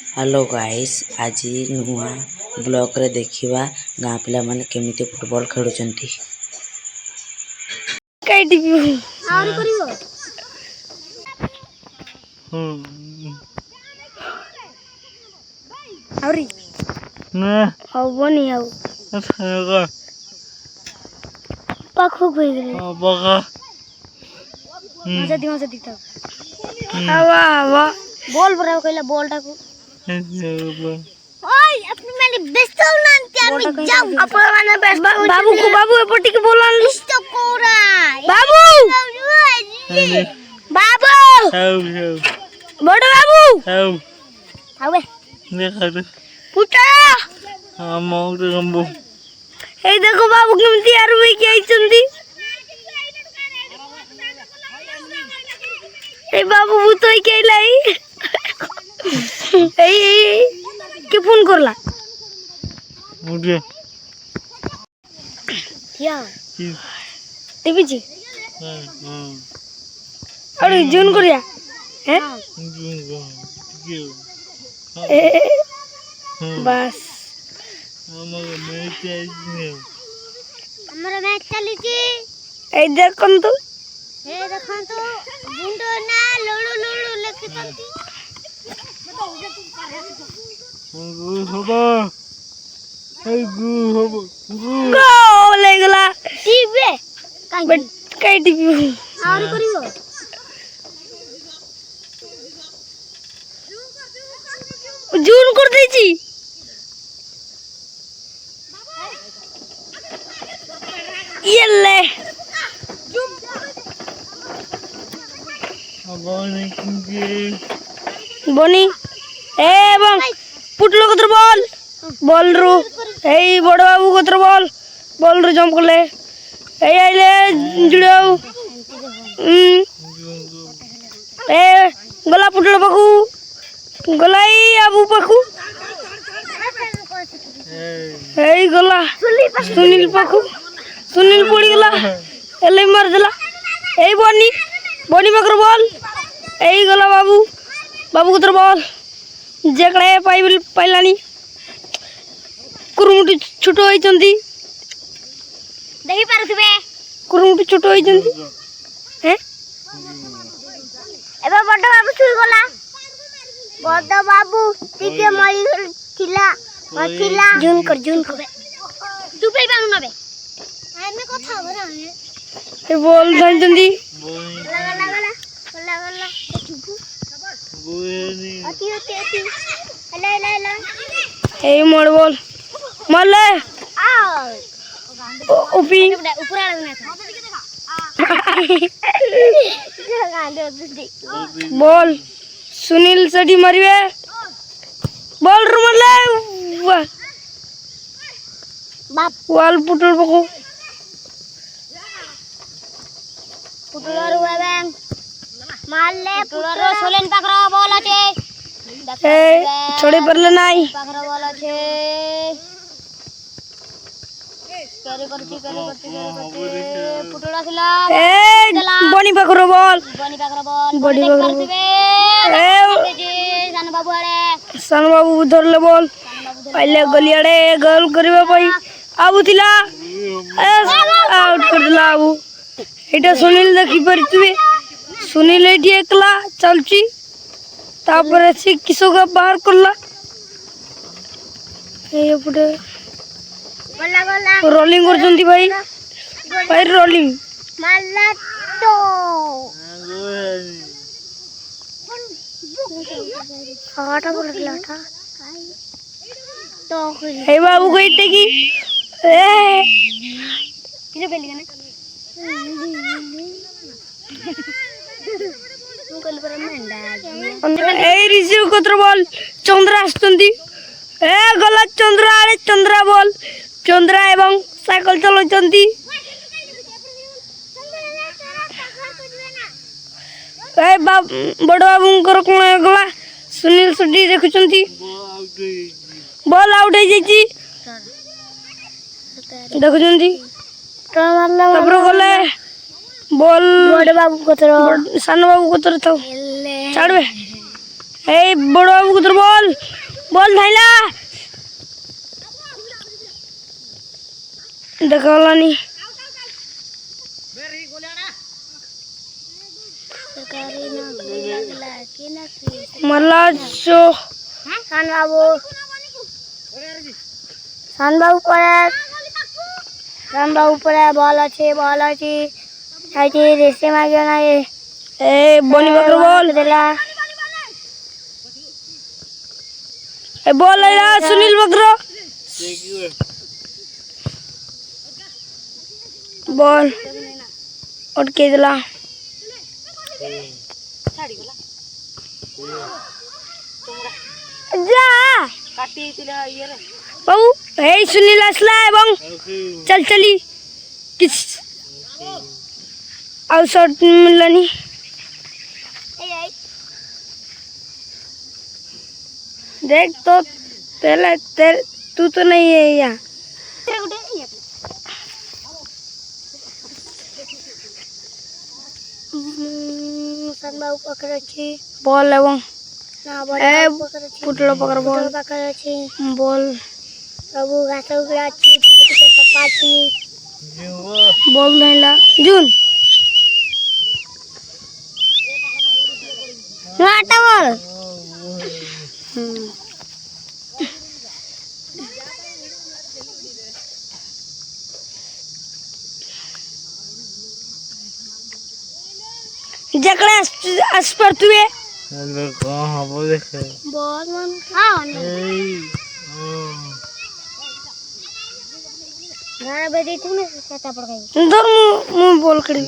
Hello guys, आज नुआ block रे देखिबा गाँ पिला माने केमिति फुटबॉल खेलुचंती। काटी आउरी करिवो आउरी ना हबनी आउ अच्छा पाखो गई रे बगा मजा दी तो आवा आवा बॉल बराबर कहला बॉल टाको ओय अपने माने बेस्ट नानते हम जाऊ अपन माने बेस्ट बाबू को बाबू एपटी के बोलन list Quora Babu Babu how बड़ बाबू हाउ आवे देखा रे पुटा हां मोर गंबो ए देखो बाबू केमती आरु के आइचंदी ए बाबू भूतोई के लाई ए के फोन करला मुझे क्या टीवी जी अरे जून करिया हैं बस हमरा मैच चली छी ए देखन तो गुंडो ना लोड़ो लेके चलती गोल लगला टीवी काई टीवी और करियो जून कर दै छी ये ले बनी ए बं पुटलो कतर बॉल रु ए बड़ बाबू कतर बॉल रु जंप करले ए आइले जुड़ाऊ ए गला पुटलो पाखु गलाई आबू पाखु ए गला सुनील पाखु सुनील पड़ी गला एले मार देला ए बनी पाकर बॉल ए गला बाबू कतर बॉल जेकड़े पाइलानी कुरुमुटी छोट होइचंती देखि पारथबे कुरुमुटी छोट होइचंती हैं एबे बड़ बाबू छुई गला बड़ बाबू टिके मरी थिला जून कर तू पे बानु नबे आमे कथा होरा ए बॉल जाइचंती गला अति ए मोड़ बॉल मले ओपी ऊपर बॉल सुनील सेठी मारिवे बॉल रू मले बाप वाल पुटल पको पुटल रू बेंग मारले पुटल सोलेन पाखरा बॉल आछे ए छोड़े परले नाही पाखरा बॉल आछे करे करती पुटला थिला ए बनी पाखरा बॉल बड़ी पाखरा ए सान बाबू धरले बॉल पहले गलियाड़े गोल करबा पई आबू थिला आउट कर दिला आबू एटा सुनील देखि परतबे सुनील एठी एकला चलची तापर से किसो का बाहर करला ए पुटे गला रोलिंग करजंती भाई रोलिंग मारला तो आटा बोलला था तो हे बाबू कहते कि ए किसे बेली गने ए रिसीव कतर बॉल चंद्रा आस्तंती ए गला चंद्रा बॉल चंद्रा एवं साइकिल चलचंती ए बड़ बाबूंकर कोन गला सुनील सेठी देखुचंती बॉल आउट हो जाईची देखुचंती तबर गले बॉल बड़ बाबू कतर सान बाबू कतर तो छाड़बे ए बड़ बाबू कतर बॉल देखलानी मला जो सान बाबू पड़े बॉल अच्छे रेसे मागे ना ये ए बोनी बकरो बॉल देला ए बॉल आया सुनील बकरो बॉल उठ के दिला जा बाबू हे सुनील असला এবং चल चली किस आउटसाइड मिलनी देख तो पहले तू तो नहीं है यहाँ बाबू पकड़ बॉल एवं पुटलो पकड़ बॉल बॉल बाबू घास उगड़ा पप्पा बॉल नहीं जून आटा बॉल जकड़े अस पर तू है हेलो कहां वो देखे बॉल मन हां घर बजे तू ने पता पड़ गई इधर मु बॉल करी